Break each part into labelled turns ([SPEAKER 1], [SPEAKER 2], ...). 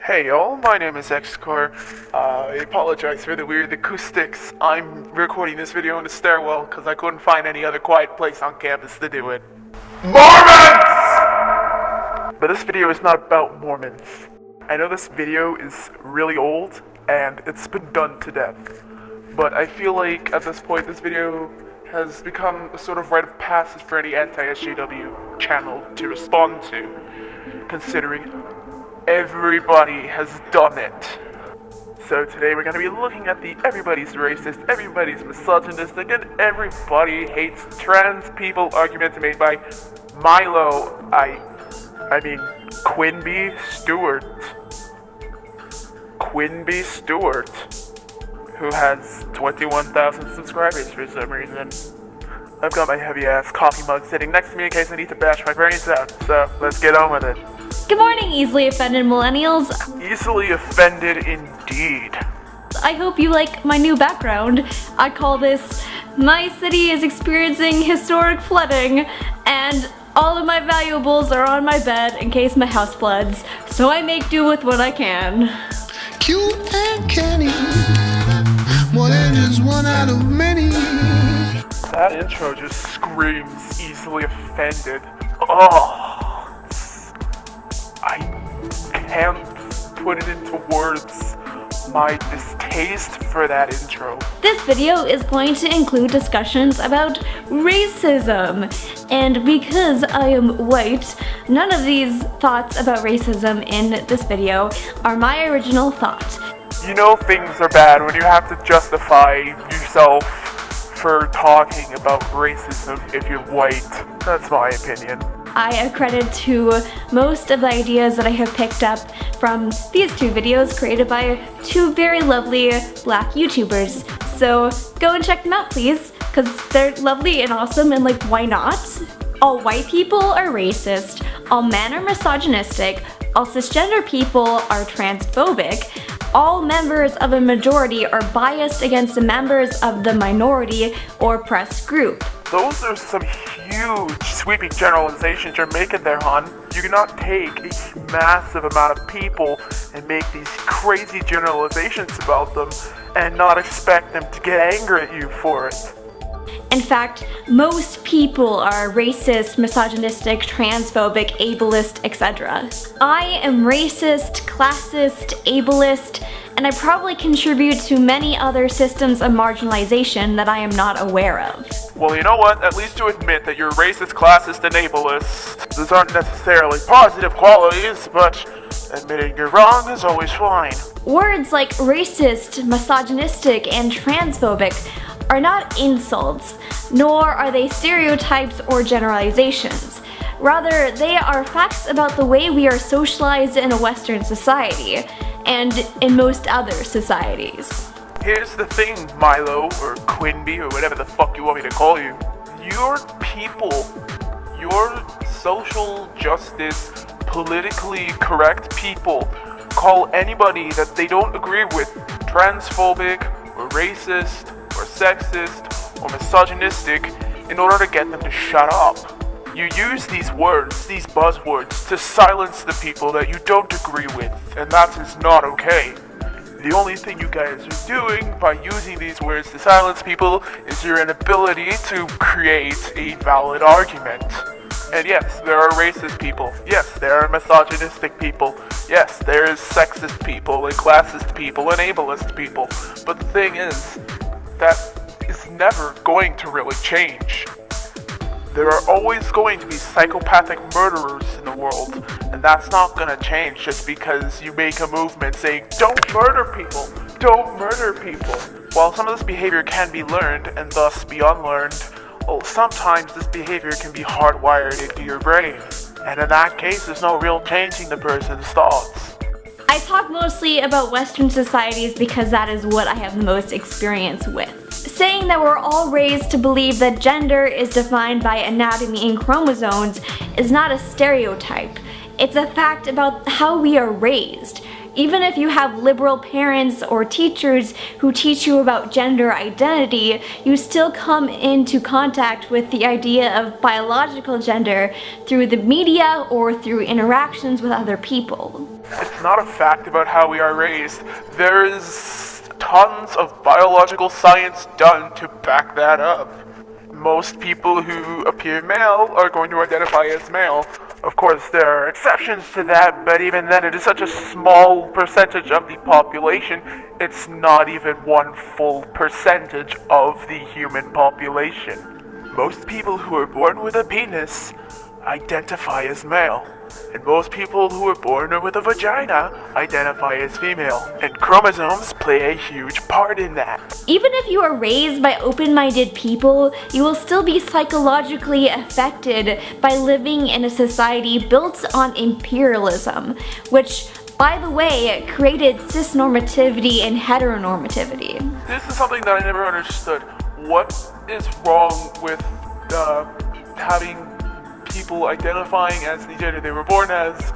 [SPEAKER 1] Hey y'all, my name is Xcore. I apologize for the weird acoustics. I'm recording this video in the stairwell because I couldn't find any other quiet place on campus to do it. Mormons! But this video is not about Mormons. I know this video is really old and it's been done to death. But I feel like at this point this video has become a sort of rite of passage for any anti-SJW channel to respond to, considering everybody has done it. So today we're going to be looking at the everybody's racist, everybody's misogynistic, and everybody hates trans people argument made by Milo I mean Quinby Stewart. Quinby Stewart, who has 21,000 subscribers for some reason. I've got my heavy ass coffee mug sitting next to me in case I need to bash my brains out, so let's get on with it.
[SPEAKER 2] Good morning, easily offended millennials.
[SPEAKER 1] Easily offended indeed.
[SPEAKER 2] I hope you like my new background. I call this "My city is experiencing historic flooding and all of my valuables are on my bed in case my house floods, so I make do with what I can."
[SPEAKER 3] Cute and canny, more than just one out of many.
[SPEAKER 1] That intro just screams easily offended. Oh, I can't put it into words, my distaste for that intro.
[SPEAKER 2] This video is going to include discussions about racism, and because I am white, none of these thoughts about racism in this video are my original thought.
[SPEAKER 1] You know things are bad when you have to justify yourself for talking about racism if you're white. That's my opinion.
[SPEAKER 2] I accredit to most of the ideas that I have picked up from these two videos created by two very lovely black YouTubers. So go and check them out, please, because they're lovely and awesome, and like, why not? All white people are racist, all men are misogynistic, all cisgender people are transphobic, all members of a majority are biased against the members of the minority or oppressed group.
[SPEAKER 1] Those are some huge sweeping generalizations you're making there, hon. You cannot take a massive amount of people and make these crazy generalizations about them and not expect them to get angry at you for it.
[SPEAKER 2] In fact, most people are racist, misogynistic, transphobic, ableist, etc. I am racist, classist, ableist, and I probably contribute to many other systems of marginalization that I am not aware of.
[SPEAKER 1] Well, you know what? At least you admit that you're racist, classist, and ableist. Those aren't necessarily positive qualities, but admitting you're wrong is always fine.
[SPEAKER 2] Words like racist, misogynistic, and transphobic are not insults, nor are they stereotypes or generalizations. Rather, they are facts about the way we are socialized in a Western society, and in most other societies.
[SPEAKER 1] Here's the thing, Milo, or Quinby, or whatever the fuck you want me to call you. Your people, your social justice, politically correct people call anybody that they don't agree with transphobic, or racist, or sexist, or misogynistic in order to get them to shut up. You use these words, these buzzwords, to silence the people that you don't agree with, and that is not okay. The only thing you guys are doing by using these words to silence people is your inability to create a valid argument. And yes, there are racist people. Yes, there are misogynistic people. Yes, there is sexist people, and classist people, and ableist people. But the thing is, that is never going to really change. There are always going to be psychopathic murderers in the world, and that's not gonna change just because you make a movement saying, "Don't murder people! Don't murder people!" While some of this behavior can be learned and thus be unlearned, well, sometimes this behavior can be hardwired into your brain, and in that case, there's no real changing the person's thoughts.
[SPEAKER 2] I talk mostly about Western societies because that is what I have the most experience with. Saying that we're all raised to believe that gender is defined by anatomy and chromosomes is not a stereotype. It's a fact about how we are raised. Even if you have liberal parents or teachers who teach you about gender identity, you still come into contact with the idea of biological gender through the media or through interactions with other people.
[SPEAKER 1] It's not a fact about how we are raised. There's tons of biological science done to back that up. Most people who appear male are going to identify as male. Of course, there are exceptions to that, but even then, it is such a small percentage of the population, it's not even one full percentage of the human population. Most people who are born with a penis identify as male, and most people who are born with a vagina identify as female, and chromosomes play a huge part in that.
[SPEAKER 2] Even if you are raised by open-minded people, you will still be psychologically affected by living in a society built on imperialism, which, by the way, created cisnormativity and heteronormativity.
[SPEAKER 1] This is something that I never understood. What is wrong with having people identifying as the gender they were born as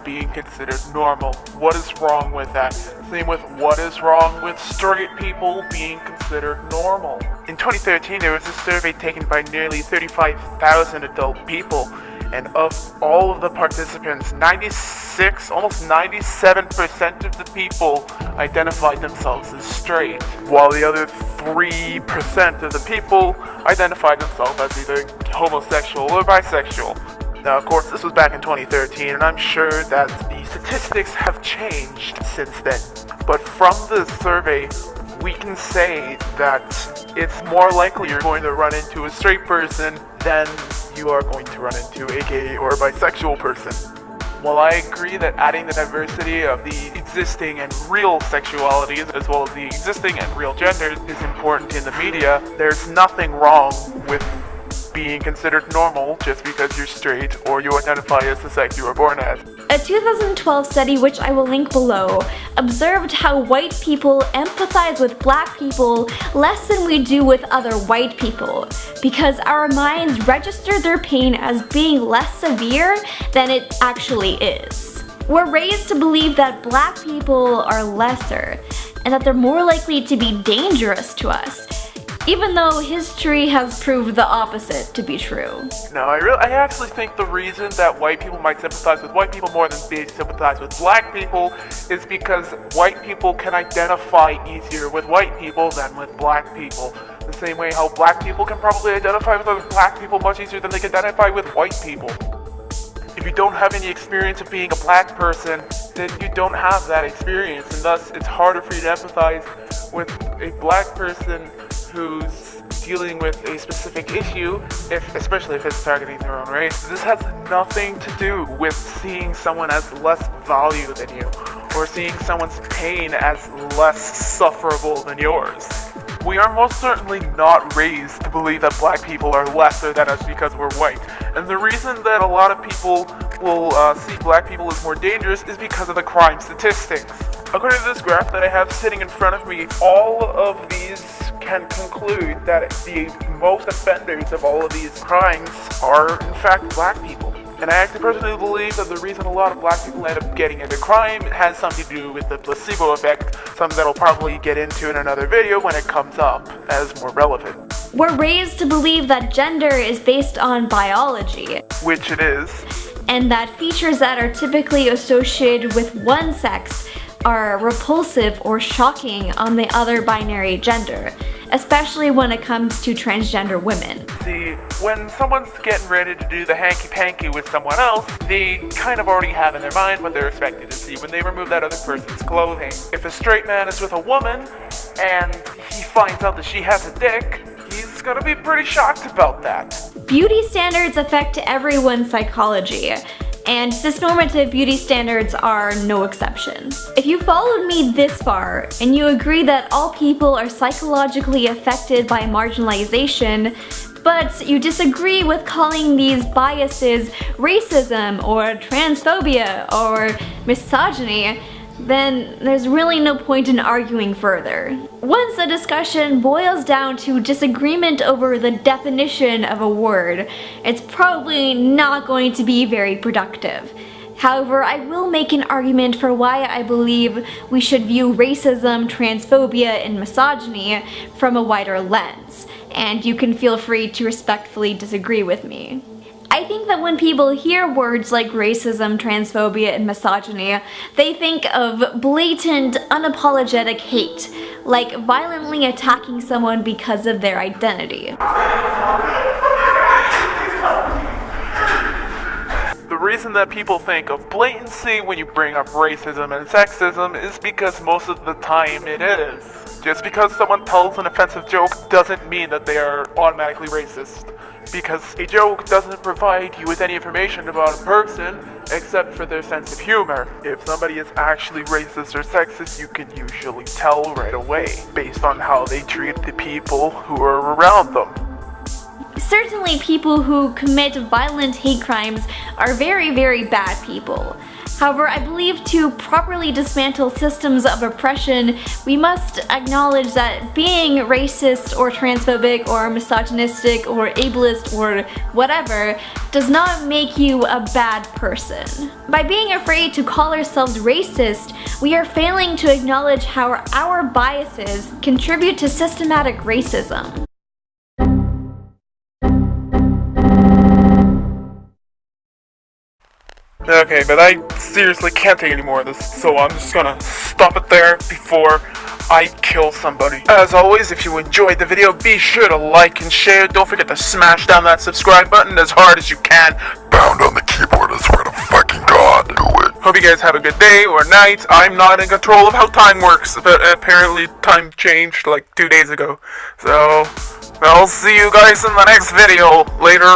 [SPEAKER 1] being considered normal? What is wrong with that? Same with what is wrong with straight people being considered normal. In 2013, there was a survey taken by nearly 35,000 adult people, and of all of the participants, almost 97% of the people identified themselves as straight, while the other 3% of the people identified themselves as either homosexual or bisexual. Now, of course, this was back in 2013, and I'm sure that the statistics have changed since then. But from the survey, we can say that it's more likely you're going to run into a straight person than you are going to run into a gay or bisexual person. While I agree that adding the diversity of the existing and real sexualities as well as the existing and real genders is important in the media, there's nothing wrong with being considered normal just because you're straight or you identify as the sex you were born as.
[SPEAKER 2] A 2012 study, which I will link below, observed how white people empathize with black people less than we do with other white people, because our minds register their pain as being less severe than it actually is. We're raised to believe that black people are lesser, and that they're more likely to be dangerous to us, even though history has proved the opposite to be true.
[SPEAKER 1] No, I actually think the reason that white people might sympathize with white people more than they sympathize with black people is because white people can identify easier with white people than with black people. The same way how black people can probably identify with other black people much easier than they can identify with white people. If you don't have any experience of being a black person, then you don't have that experience, and thus it's harder for you to empathize with a black person who's dealing with a specific issue, especially if it's targeting their own race. This has nothing to do with seeing someone as less value than you, or seeing someone's pain as less sufferable than yours. We are most certainly not raised to believe that black people are lesser than us because we're white. And the reason that a lot of people will see black people as more dangerous is because of the crime statistics. According to this graph that I have sitting in front of me, all of these can conclude that the most offenders of all of these crimes are in fact black people. And I actually personally believe that the reason a lot of black people end up getting into crime has something to do with the placebo effect, something that I'll probably get into in another video when it comes up as more relevant.
[SPEAKER 2] We're raised to believe that gender is based on biology,
[SPEAKER 1] Which it is.
[SPEAKER 2] and that features that are typically associated with one sex are repulsive or shocking on the other binary gender, especially when it comes to transgender women.
[SPEAKER 1] See, when someone's getting ready to do the hanky-panky with someone else, they kind of already have in their mind what they're expected to see when they remove that other person's clothing. If a straight man is with a woman and he finds out that she has a dick, he's gonna be pretty shocked about that.
[SPEAKER 2] Beauty standards affect everyone's psychology, and cisnormative beauty standards are no exception. If you followed me this far, and you agree that all people are psychologically affected by marginalization, but you disagree with calling these biases racism or transphobia or misogyny, then there's really no point in arguing further. Once a discussion boils down to disagreement over the definition of a word, it's probably not going to be very productive. However, I will make an argument for why I believe we should view racism, transphobia, and misogyny from a wider lens, and you can feel free to respectfully disagree with me. I think that when people hear words like racism, transphobia, and misogyny, they think of blatant, unapologetic hate, like violently attacking someone because of their identity.
[SPEAKER 1] The reason that people think of blatancy when you bring up racism and sexism is because most of the time it is. Just because someone tells an offensive joke doesn't mean that they are automatically racist. Because a joke doesn't provide you with any information about a person except for their sense of humor. If somebody is actually racist or sexist, you can usually tell right away based on how they treat the people who are around them.
[SPEAKER 2] Certainly people who commit violent hate crimes are very, very bad people. However, I believe to properly dismantle systems of oppression, we must acknowledge that being racist or transphobic or misogynistic or ableist or whatever does not make you a bad person. By being afraid to call ourselves racist, we are failing to acknowledge how our biases contribute to systematic racism.
[SPEAKER 1] Okay, but I seriously can't take any more of this, so I'm just gonna stop it there before I kill somebody. As always, if you enjoyed the video, be sure to like and share. Don't forget to smash down that subscribe button as hard as you can.
[SPEAKER 4] Pound on the keyboard, I swear to fucking God, do it.
[SPEAKER 1] Hope you guys have a good day or night. I'm not in control of how time works, but apparently time changed like 2 days ago. So, I'll see you guys in the next video. Later.